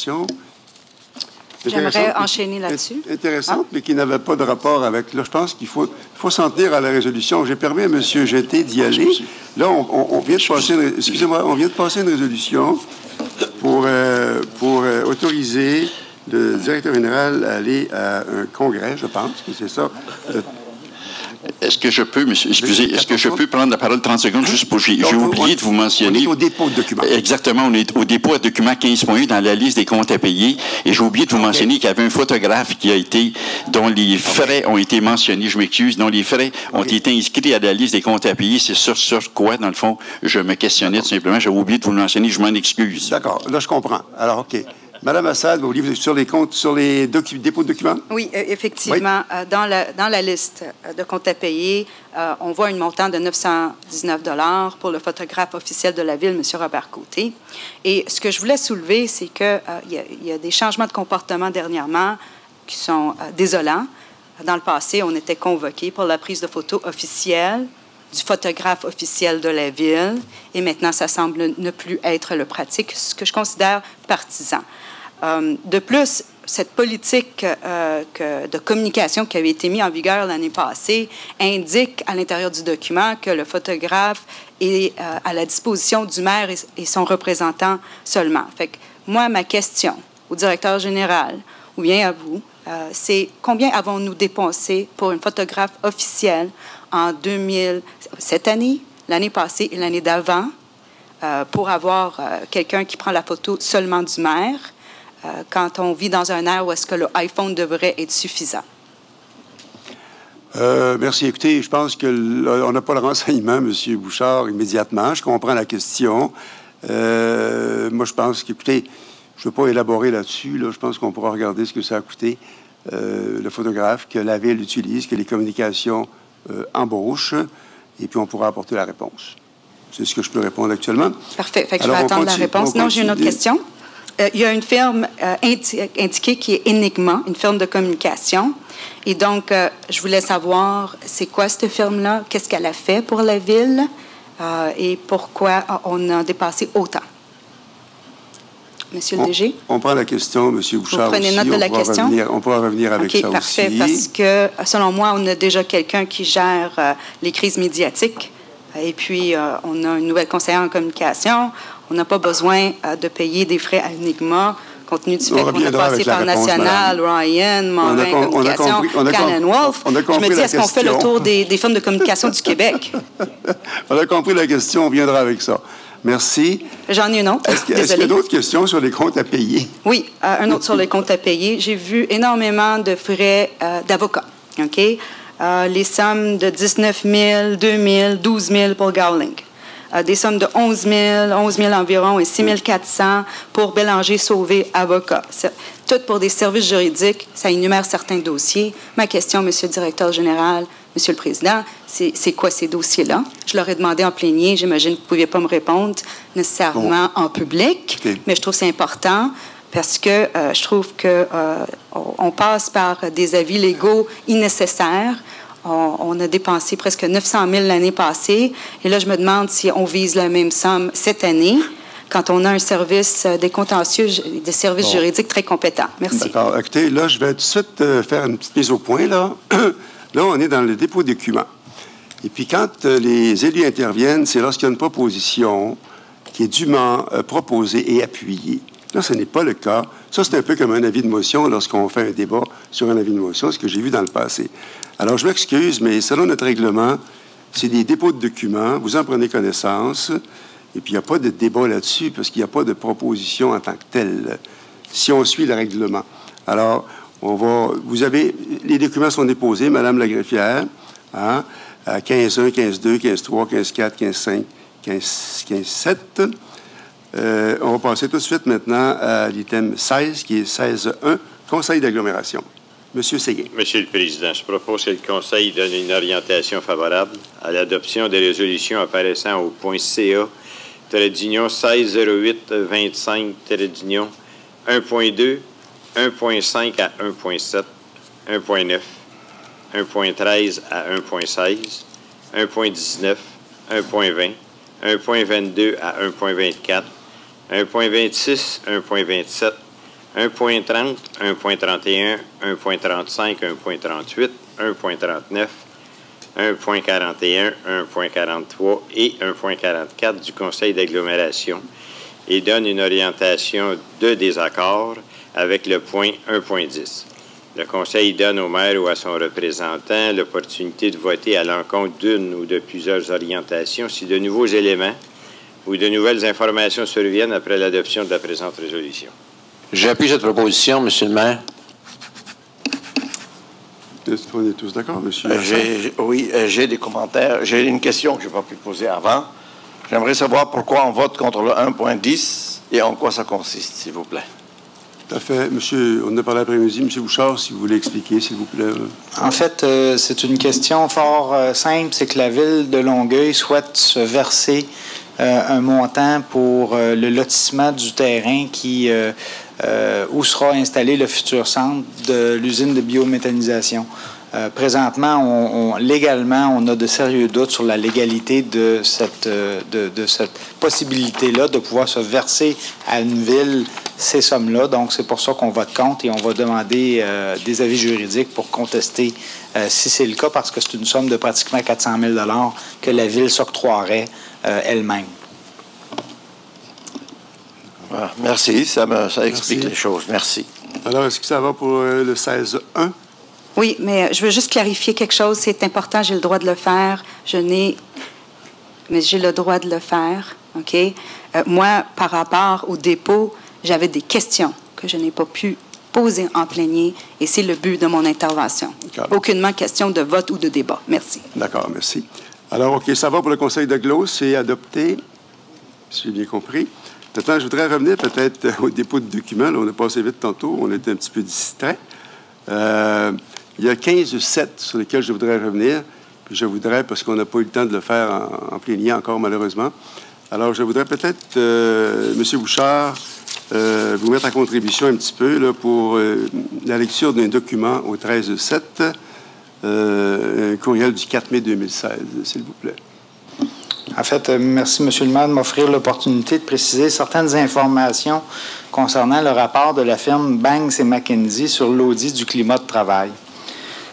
question. J'aimerais enchaîner là-dessus. Intéressante, mais qui n'avait pas de rapport avec... Là, je pense qu'il faut s'en tenir à la résolution. J'ai permis à M. Jeté d'y aller. Là, on vient de passer... Excusez-moi, on vient de passer une résolution pour autoriser le directeur général à aller à un congrès, je pense, que c'est ça. Est-ce que je peux, monsieur, excusez, est-ce que je peux prendre la parole 30 secondes juste pour... J'ai oublié de vous mentionner... On est au dépôt de documents. Exactement, on est au dépôt de documents 15.1 dans la liste des comptes à payer. Et j'ai oublié de vous mentionner qu'il y avait un photographe dont les frais ont été mentionnés, je m'excuse, dont les frais ont été inscrits à la liste des comptes à payer. C'est sur quoi, dans le fond, je me questionnais tout simplement. J'avais oublié de vous le mentionner, je m'en excuse. D'accord, là, je comprends. Alors, OK. Madame Assad, vous voulez sur les comptes, sur les dépôts de documents? Oui, effectivement. Oui. Dans la liste de comptes à payer, on voit un montant de 919 $ pour le photographe officiel de la Ville, M. Robert Côté. Et ce que je voulais soulever, c'est qu'il y a des changements de comportement dernièrement qui sont désolants. Dans le passé, on était convoqués pour la prise de photos officielle du photographe officiel de la Ville. Et maintenant, ça semble ne plus être le pratique, ce que je considère partisan. De plus, cette politique de communication qui avait été mise en vigueur l'année passée indique à l'intérieur du document que le photographe est à la disposition du maire et son représentant seulement. Fait que moi, ma question au directeur général ou bien à vous, c'est combien avons-nous dépensé pour une photographe officielle cette année, l'année passée et l'année d'avant pour avoir quelqu'un qui prend la photo seulement du maire quand on vit dans un air où est-ce que le iPhone devrait être suffisant? Merci. Écoutez, je pense qu'on n'a pas le renseignement, M. Bouchard, immédiatement. Je comprends la question. Moi, je pense qu'écoutez, je ne veux pas élaborer là-dessus. Là. Je pense qu'on pourra regarder ce que ça a coûté, le photographe que la Ville utilise, que les communications embauchent, et puis on pourra apporter la réponse. C'est ce que je peux répondre actuellement. Parfait. Fait que je vais attendre la réponse. Non, j'ai une autre question. Il y a une firme indiquée qui est Enigma, une firme de communication. Et donc, je voulais savoir, c'est quoi cette firme-là? Qu'est-ce qu'elle a fait pour la Ville? Et pourquoi on a dépassé autant? Monsieur le DG? On prend la question, M. Bouchard. Vous prenez note de la question? On pourra revenir avec ça parfait, aussi. Parce que, selon moi, on a déjà quelqu'un qui gère les crises médiatiques. Et puis, on a une nouvelle conseillère en communication. On n'a pas besoin de payer des frais à Enigma, compte tenu du fait qu'on a passé par National, Ryan, Morin, Communication, Canon Wolf. Je me dis, est-ce qu'on fait le tour des firmes de communication du Québec? On a compris la question, on viendra avec ça. Merci. J'en ai une autre. Est-ce qu'il y a d'autres questions sur les comptes à payer? Oui, un autre sur les comptes à payer. J'ai vu énormément de frais d'avocats. OK? Les sommes de 19 000, 2 000, 12 000 pour Gowling. Des sommes de 11 000 environ et 6 400 pour Bélanger Sauvé Avocat. Tout pour des services juridiques, ça énumère certains dossiers. Ma question, Monsieur le directeur général, Monsieur le Président, c'est quoi ces dossiers-là? Je leur ai demandé en plénier, j'imagine que vous ne pouviez pas me répondre nécessairement en public, mais je trouve que c'est important parce que je trouve qu'on passe par des avis légaux innécessaires. On a dépensé presque 900 000 l'année passée. Et là, je me demande si on vise la même somme cette année, quand on a un service des contentieux, des services juridiques très compétents. Merci. D'accord. Écoutez, là, je vais tout de suite faire une petite mise au point, là. Là, on est dans le dépôt de documents. Et puis, quand les élus interviennent, c'est lorsqu'il y a une proposition qui est dûment proposée et appuyée. Là, ce n'est pas le cas. Ça, c'est un peu comme un avis de motion lorsqu'on fait un débat sur un avis de motion, ce que j'ai vu dans le passé. Alors, je m'excuse, mais selon notre règlement, c'est des dépôts de documents. Vous en prenez connaissance. Et puis, il n'y a pas de débat là-dessus parce qu'il n'y a pas de proposition en tant que telle, si on suit le règlement. Alors, les documents sont déposés, Madame la greffière, à 15.1, 15.2, 15.3, 15.4, 15.5, 15.7. On va passer tout de suite maintenant à l'item 16, qui est 16.1, Conseil d'agglomération. Monsieur Séguin. Monsieur le Président, je propose que le Conseil donne une orientation favorable à l'adoption des résolutions apparaissant au point CA, _160825, 1.2, 1.5 à 1.7, 1.9, 1.13 à 1.16, 1.19, 1.20, 1.22 à 1.24, 1.26, 1.27, 1.30, 1.31, 1.35, 1.38, 1.39, 1.41, 1.43 et 1.44 du Conseil d'agglomération et donne une orientation de désaccord avec le point 1.10. Le Conseil donne au maire ou à son représentant l'opportunité de voter à l'encontre d'une ou de plusieurs orientations si de nouveaux éléments ou de nouvelles informations surviennent après l'adoption de la présente résolution. J'appuie cette proposition, Monsieur le maire. Est-ce qu'on est tous d'accord, monsieur? Oui, j'ai des commentaires. J'ai une question que je n'ai pas pu poser avant. J'aimerais savoir pourquoi on vote contre le 1.10 et en quoi ça consiste, s'il vous plaît. Tout à fait. Monsieur, on en a parlé après-midi. Monsieur Bouchard, si vous voulez expliquer, s'il vous plaît. En fait, c'est une question fort simple. C'est que la Ville de Longueuil souhaite se verser un montant pour le lotissement du terrain où sera installé le futur centre de l'usine de biométhanisation. Présentement, légalement, on a de sérieux doutes sur la légalité de cette possibilité-là de pouvoir se verser à une ville ces sommes-là. Donc, c'est pour ça qu'on vote contre et on va demander des avis juridiques pour contester si c'est le cas, parce que c'est une somme de pratiquement 400 000 $ que la ville s'octroierait elle-même. Ah, merci, ça explique les choses. Merci. Alors, est-ce que ça va pour le 16.1? Oui, mais je veux juste clarifier quelque chose. C'est important, j'ai le droit de le faire. Mais j'ai le droit de le faire, OK? Moi, par rapport au dépôt, j'avais des questions que je n'ai pas pu poser en plénier, et c'est le but de mon intervention. Aucunement question de vote ou de débat. Merci. D'accord, merci. Alors, OK, ça va pour le Conseil de Glos, c'est adopté, si j'ai bien compris. Maintenant, je voudrais revenir peut-être au dépôt de documents. Là, on a passé vite tantôt, on était un petit peu distrait. Il y a 15.7 sur lesquels je voudrais revenir. Puis je voudrais, parce qu'on n'a pas eu le temps de le faire en plénier encore, malheureusement. Alors, je voudrais peut-être, M. Bouchard, vous mettre en contribution un petit peu là, pour la lecture d'un document au 13.7, un courriel du 4 mai 2016, s'il vous plaît. En fait, merci, M. le maire, de m'offrir l'opportunité de préciser certaines informations concernant le rapport de la firme Banks et McKenzie sur l'audit du climat de travail.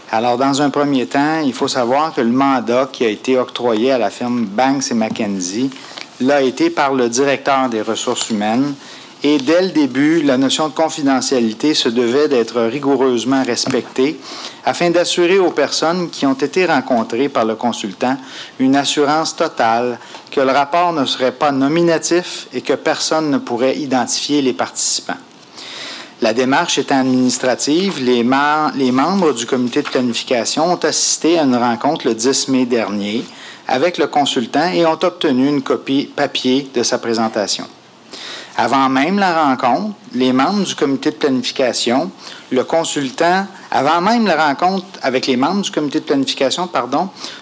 Alors, dans un premier temps, il faut savoir que le mandat qui a été octroyé à la firme Banks et McKenzie l'a été par le directeur des ressources humaines, et dès le début, la notion de confidentialité se devait d'être rigoureusement respectée afin d'assurer aux personnes qui ont été rencontrées par le consultant une assurance totale que le rapport ne serait pas nominatif et que personne ne pourrait identifier les participants. La démarche étant administrative, les membres du comité de planification ont assisté à une rencontre le 10 mai dernier avec le consultant et ont obtenu une copie papier de sa présentation. Avant même la rencontre, les membres du comité de planification, avant même la rencontre avec les membres du comité de planification,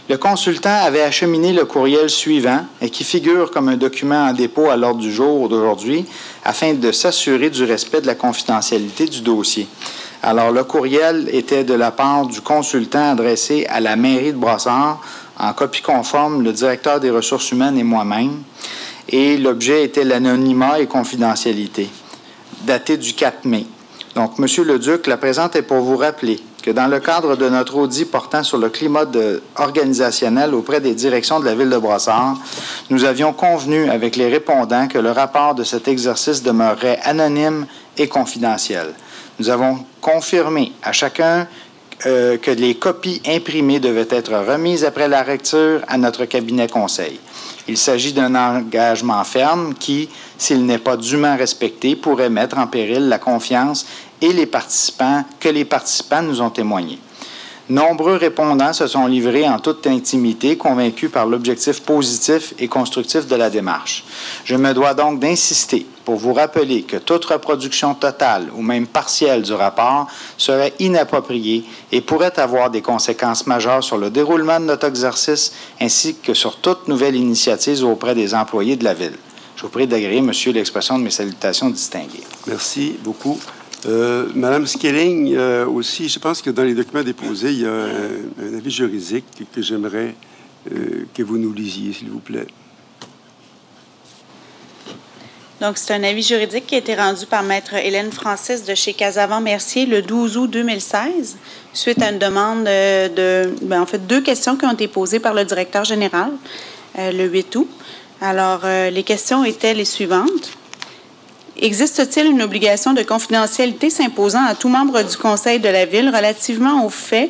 le consultant avait acheminé le courriel suivant, et qui figure comme un document en dépôt à l'ordre du jour d'aujourd'hui, afin de s'assurer du respect de la confidentialité du dossier. Alors, le courriel était de la part du consultant adressé à la mairie de Brossard, en copie conforme, le directeur des ressources humaines et moi-même, et l'objet était l'anonymat et confidentialité, daté du 4 mai. Donc, Monsieur le Duc, la présente est pour vous rappeler que dans le cadre de notre audit portant sur le climat organisationnel auprès des directions de la Ville de Brossard, nous avions convenu avec les répondants que le rapport de cet exercice demeurerait anonyme et confidentiel. Nous avons confirmé à chacun que les copies imprimées devaient être remises après la lecture à notre cabinet conseil. Il s'agit d'un engagement ferme qui, s'il n'est pas dûment respecté, pourrait mettre en péril la confiance et les participants nous ont témoigné. Nombreux répondants se sont livrés en toute intimité, convaincus par l'objectif positif et constructif de la démarche. Je me dois donc d'insister pour vous rappeler que toute reproduction totale ou même partielle du rapport serait inappropriée et pourrait avoir des conséquences majeures sur le déroulement de notre exercice ainsi que sur toute nouvelle initiative auprès des employés de la Ville. Je vous prie d'agréer, Monsieur, l'expression de mes salutations distinguées. Merci beaucoup. Madame Skelling, aussi, je pense que dans les documents déposés, il y a un avis juridique que j'aimerais que vous nous lisiez, s'il vous plaît. Donc, c'est un avis juridique qui a été rendu par Maître Hélène Francis de chez Casavant-Mercier le 12 août 2016, suite à une demande en fait, 2 questions qui ont été posées par le directeur général le 8 août. Alors, les questions étaient les suivantes. Existe-t-il une obligation de confidentialité s'imposant à tout membre du Conseil de la Ville relativement aux faits,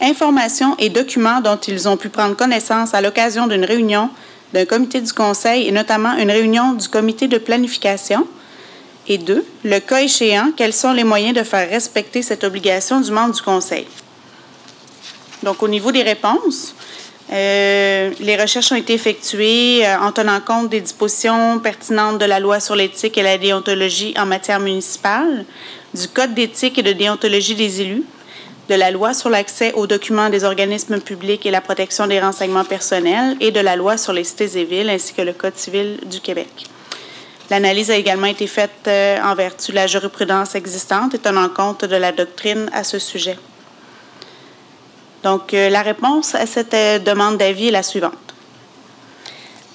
informations et documents dont ils ont pu prendre connaissance à l'occasion d'une réunion d'un comité du Conseil et notamment une réunion du comité de planification? Et 2, le cas échéant, quels sont les moyens de faire respecter cette obligation du membre du Conseil? Donc, au niveau des réponses, les recherches ont été effectuées en tenant compte des dispositions pertinentes de la loi sur l'éthique et la déontologie en matière municipale, du Code d'éthique et de déontologie des élus, de la loi sur l'accès aux documents des organismes publics et la protection des renseignements personnels et de la loi sur les cités et villes ainsi que le Code civil du Québec. L'analyse a également été faite en vertu de la jurisprudence existante et tenant compte de la doctrine à ce sujet. Donc, la réponse à cette demande d'avis est la suivante.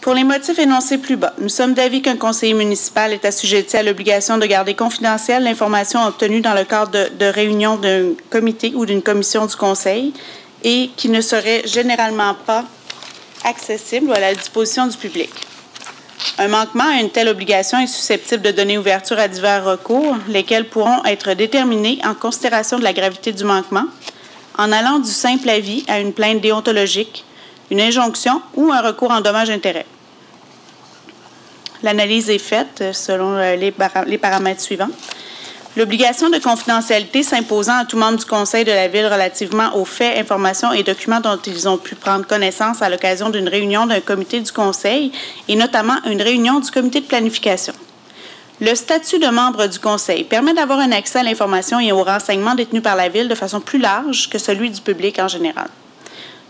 Pour les motifs énoncés plus bas, nous sommes d'avis qu'un conseiller municipal est assujetti à l'obligation de garder confidentielle l'information obtenue dans le cadre de réunions d'un comité ou d'une commission du conseil et qui ne serait généralement pas accessible ou à la disposition du public. Un manquement à une telle obligation est susceptible de donner ouverture à divers recours, lesquels pourront être déterminés en considération de la gravité du manquement, en allant du simple avis à une plainte déontologique, une injonction ou un recours en dommages-intérêts. L'analyse est faite selon les paramètres suivants. L'obligation de confidentialité s'imposant à tout membre du Conseil de la Ville relativement aux faits, informations et documents dont ils ont pu prendre connaissance à l'occasion d'une réunion d'un comité du Conseil et notamment une réunion du comité de planification. Le statut de membre du Conseil permet d'avoir un accès à l'information et aux renseignements détenus par la Ville de façon plus large que celui du public en général.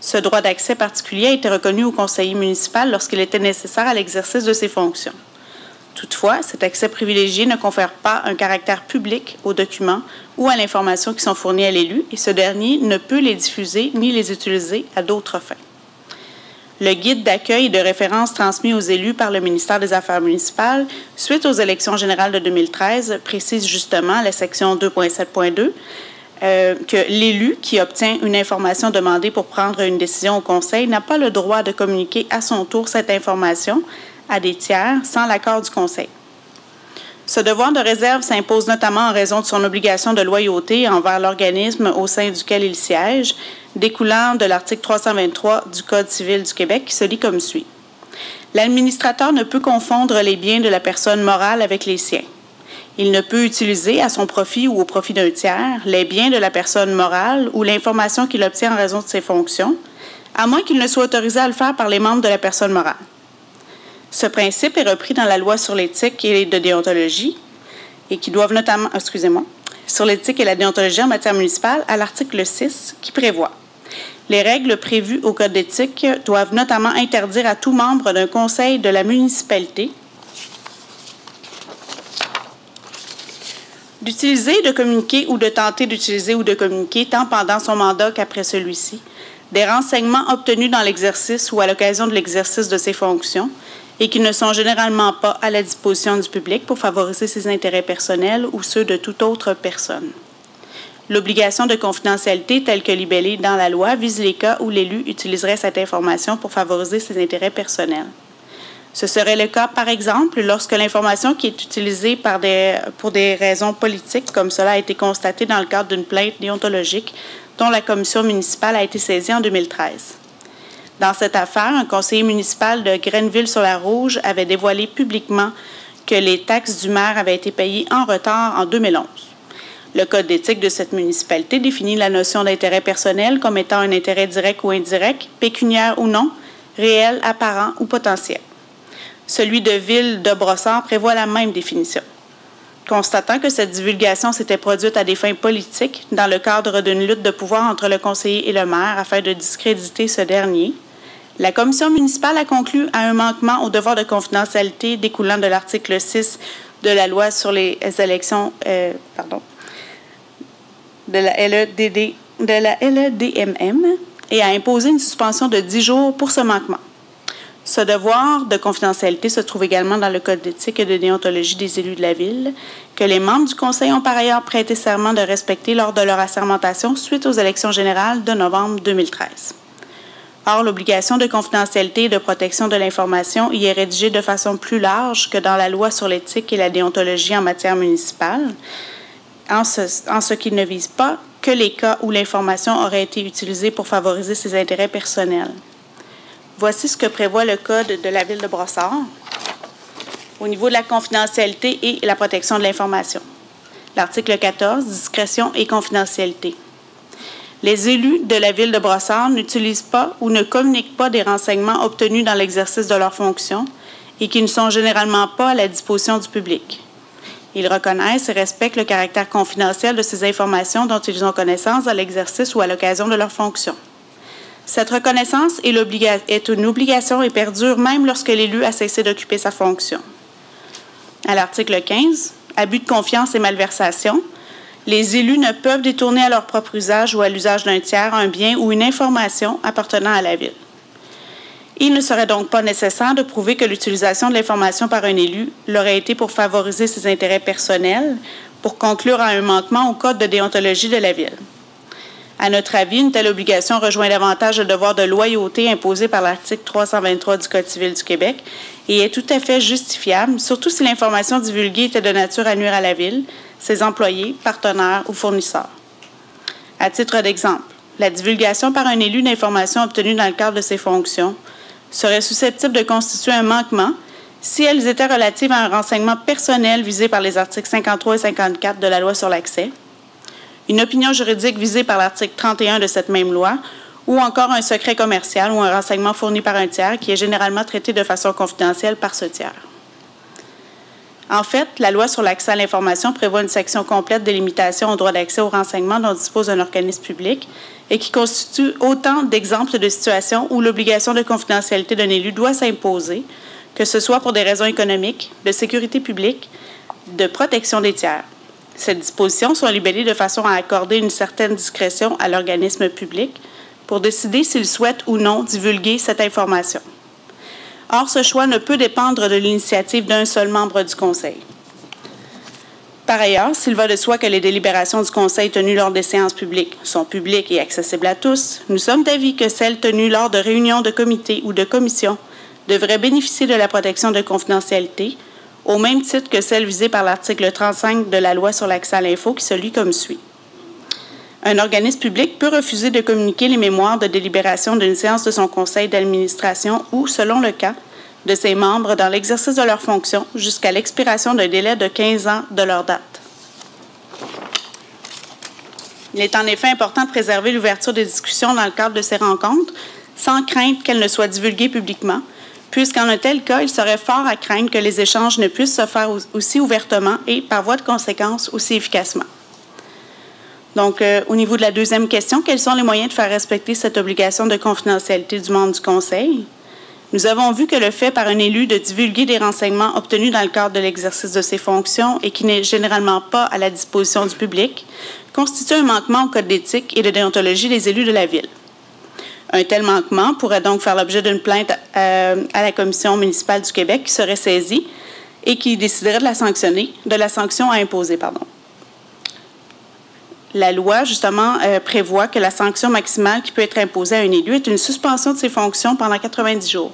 Ce droit d'accès particulier a été reconnu au conseiller municipal lorsqu'il était nécessaire à l'exercice de ses fonctions. Toutefois, cet accès privilégié ne confère pas un caractère public aux documents ou à l'information qui sont fournis à l'élu et ce dernier ne peut les diffuser ni les utiliser à d'autres fins. Le guide d'accueil et de référence transmis aux élus par le ministère des Affaires municipales suite aux élections générales de 2013 précise justement, la section 2.7.2, que l'élu qui obtient une information demandée pour prendre une décision au Conseil n'a pas le droit de communiquer à son tour cette information à des tiers sans l'accord du Conseil. Ce devoir de réserve s'impose notamment en raison de son obligation de loyauté envers l'organisme au sein duquel il siège, découlant de l'article 323 du Code civil du Québec qui se lit comme suit. L'administrateur ne peut confondre les biens de la personne morale avec les siens. Il ne peut utiliser à son profit ou au profit d'un tiers les biens de la personne morale ou l'information qu'il obtient en raison de ses fonctions, à moins qu'il ne soit autorisé à le faire par les membres de la personne morale. Ce principe est repris dans la loi sur l'éthique et de déontologie et qui doivent notamment, sur l'éthique et la déontologie en matière municipale à l'article 6 qui prévoit les règles prévues au Code d'éthique doivent notamment interdire à tout membre d'un conseil de la municipalité d'utiliser, de communiquer ou de tenter d'utiliser ou de communiquer tant pendant son mandat qu'après celui-ci des renseignements obtenus dans l'exercice ou à l'occasion de l'exercice de ses fonctions et qui ne sont généralement pas à la disposition du public pour favoriser ses intérêts personnels ou ceux de toute autre personne. L'obligation de confidentialité telle que libellée dans la loi vise les cas où l'élu utiliserait cette information pour favoriser ses intérêts personnels. Ce serait le cas, par exemple, lorsque l'information qui est utilisée pour des raisons politiques, comme cela a été constaté dans le cadre d'une plainte déontologique dont la commission municipale a été saisie en 2013. Dans cette affaire, un conseiller municipal de Grenville-sur-la-Rouge avait dévoilé publiquement que les taxes du maire avaient été payées en retard en 2011. Le Code d'éthique de cette municipalité définit la notion d'intérêt personnel comme étant un intérêt direct ou indirect, pécuniaire ou non, réel, apparent ou potentiel. Celui de Ville de Brossard prévoit la même définition. Constatant que cette divulgation s'était produite à des fins politiques dans le cadre d'une lutte de pouvoir entre le conseiller et le maire afin de discréditer ce dernier, la commission municipale a conclu à un manquement au devoir de confidentialité découlant de l'article 6 de la loi sur les élections de la LEDMM et a imposé une suspension de 10 jours pour ce manquement. Ce devoir de confidentialité se trouve également dans le Code d'éthique et de déontologie des élus de la Ville, que les membres du Conseil ont par ailleurs prêté serment de respecter lors de leur assermentation suite aux élections générales de novembre 2013. Or, l'obligation de confidentialité et de protection de l'information y est rédigée de façon plus large que dans la loi sur l'éthique et la déontologie en matière municipale, en ce qu'il ne vise pas que les cas où l'information aurait été utilisée pour favoriser ses intérêts personnels. Voici ce que prévoit le Code de la Ville de Brossard au niveau de la confidentialité et la protection de l'information. L'article 14, discrétion et confidentialité. Les élus de la Ville de Brossard n'utilisent pas ou ne communiquent pas des renseignements obtenus dans l'exercice de leurs fonctions et qui ne sont généralement pas à la disposition du public. Ils reconnaissent et respectent le caractère confidentiel de ces informations dont ils ont connaissance à l'exercice ou à l'occasion de leurs fonctions. Cette reconnaissance est une obligation et perdure même lorsque l'élu a cessé d'occuper sa fonction. À l'article 15, abus de confiance et malversation, les élus ne peuvent détourner à leur propre usage ou à l'usage d'un tiers un bien ou une information appartenant à la Ville. Il ne serait donc pas nécessaire de prouver que l'utilisation de l'information par un élu l'aurait été pour favoriser ses intérêts personnels, pour conclure à un manquement au Code de déontologie de la Ville. À notre avis, une telle obligation rejoint davantage le devoir de loyauté imposé par l'article 323 du Code civil du Québec et est tout à fait justifiable, surtout si l'information divulguée était de nature à nuire à la Ville, ses employés, partenaires ou fournisseurs. À titre d'exemple, la divulgation par un élu d'informations obtenues dans le cadre de ses fonctions serait susceptible de constituer un manquement si elles étaient relatives à un renseignement personnel visé par les articles 53 et 54 de la Loi sur l'accès, une opinion juridique visée par l'article 31 de cette même loi, ou encore un secret commercial ou un renseignement fourni par un tiers qui est généralement traité de façon confidentielle par ce tiers. En fait, la Loi sur l'accès à l'information prévoit une section complète de limitation au droit d'accès aux renseignements dont dispose un organisme public et qui constitue autant d'exemples de situations où l'obligation de confidentialité d'un élu doit s'imposer, que ce soit pour des raisons économiques, de sécurité publique, de protection des tiers. Ces dispositions sont libellées de façon à accorder une certaine discrétion à l'organisme public pour décider s'il souhaite ou non divulguer cette information. Or, ce choix ne peut dépendre de l'initiative d'un seul membre du Conseil. Par ailleurs, s'il va de soi que les délibérations du Conseil tenues lors des séances publiques sont publiques et accessibles à tous, nous sommes d'avis que celles tenues lors de réunions de comités ou de commissions devraient bénéficier de la protection de confidentialité, au même titre que celle visée par l'article 35 de la Loi sur l'accès à l'info qui se lit comme suit. Un organisme public peut refuser de communiquer les mémoires de délibération d'une séance de son conseil d'administration ou, selon le cas, de ses membres dans l'exercice de leurs fonctions jusqu'à l'expiration d'un délai de 15 ans de leur date. Il est en effet important de préserver l'ouverture des discussions dans le cadre de ces rencontres sans crainte qu'elles ne soient divulguées publiquement, puisqu'en un tel cas, il serait fort à craindre que les échanges ne puissent se faire aussi ouvertement et, par voie de conséquence, aussi efficacement. Donc, au niveau de la deuxième question, quels sont les moyens de faire respecter cette obligation de confidentialité du membre du Conseil? Nous avons vu que le fait par un élu de divulguer des renseignements obtenus dans le cadre de l'exercice de ses fonctions et qui n'est généralement pas à la disposition du public constitue un manquement au Code d'éthique et de déontologie des élus de la Ville. Un tel manquement pourrait donc faire l'objet d'une plainte à la Commission municipale du Québec qui serait saisie et qui déciderait de la sanction à imposer. La loi, justement, prévoit que la sanction maximale qui peut être imposée à un élu est une suspension de ses fonctions pendant 90 jours.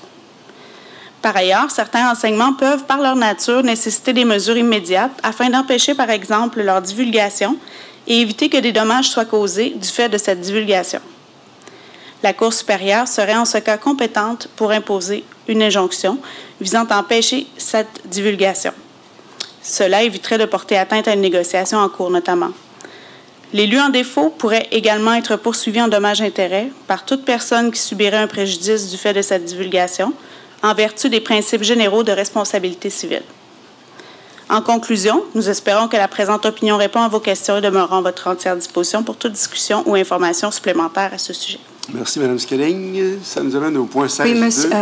Par ailleurs, certains renseignements peuvent, par leur nature, nécessiter des mesures immédiates afin d'empêcher, par exemple, leur divulgation et éviter que des dommages soient causés du fait de cette divulgation. La Cour supérieure serait en ce cas compétente pour imposer une injonction visant à empêcher cette divulgation. Cela éviterait de porter atteinte à une négociation en cours, notamment. L'élu en défaut pourrait également être poursuivi en dommages-intérêts par toute personne qui subirait un préjudice du fait de cette divulgation, en vertu des principes généraux de responsabilité civile. En conclusion, nous espérons que la présente opinion répond à vos questions et demeurera en votre entière disposition pour toute discussion ou information supplémentaire à ce sujet. Merci, Mme Skelling. Ça nous amène au point 16. Oui, monsieur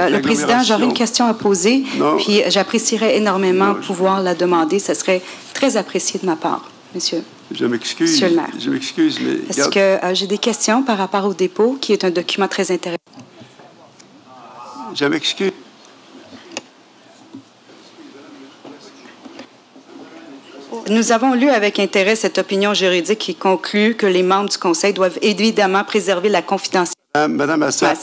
le Président, j'aurais une question à poser, puis j'apprécierais énormément pouvoir la demander. Ce serait très apprécié de ma part, monsieur. Je m'excuse. Monsieur le maire. Je m'excuse, mais... Parce que j'ai des questions par rapport au dépôt, qui est un document très intéressant. Je m'excuse. Nous avons lu avec intérêt cette opinion juridique qui conclut que les membres du Conseil doivent évidemment préserver la confidentialité Madame Assad.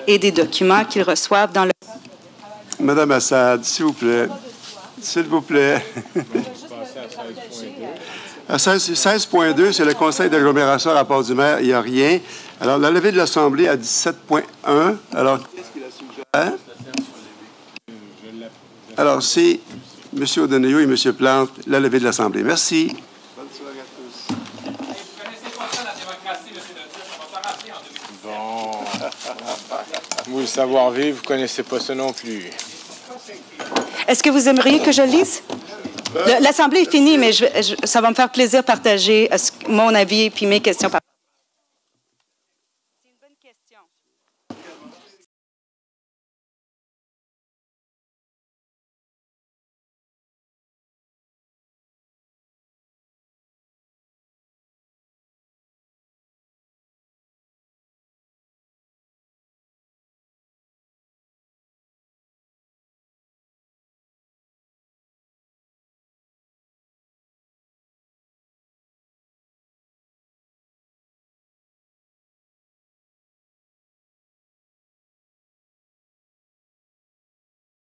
et des documents qu'ils reçoivent dans le... Madame Assad, s'il vous plaît. S'il vous plaît. À 16.2, c'est le Conseil d'agglomération, rapport du maire, il n'y a rien. Alors, la levée de l'Assemblée à 17.1. Alors, qu'est-ce qu'il a suggéré? Alors, c'est M. O'Donoghue et M. Plante, la levée de l'Assemblée. Merci. Bonne soirée à tous. Vous connaissez pas ça, la démocratie, M. Le Dire. On va s'arracher en 2017. Bon. Vous, le savoir-vivre, vous connaissez pas ça non plus. Est-ce que vous aimeriez que je lise? L'Assemblée est finie, mais ça va me faire plaisir de partager mon avis et mes questions.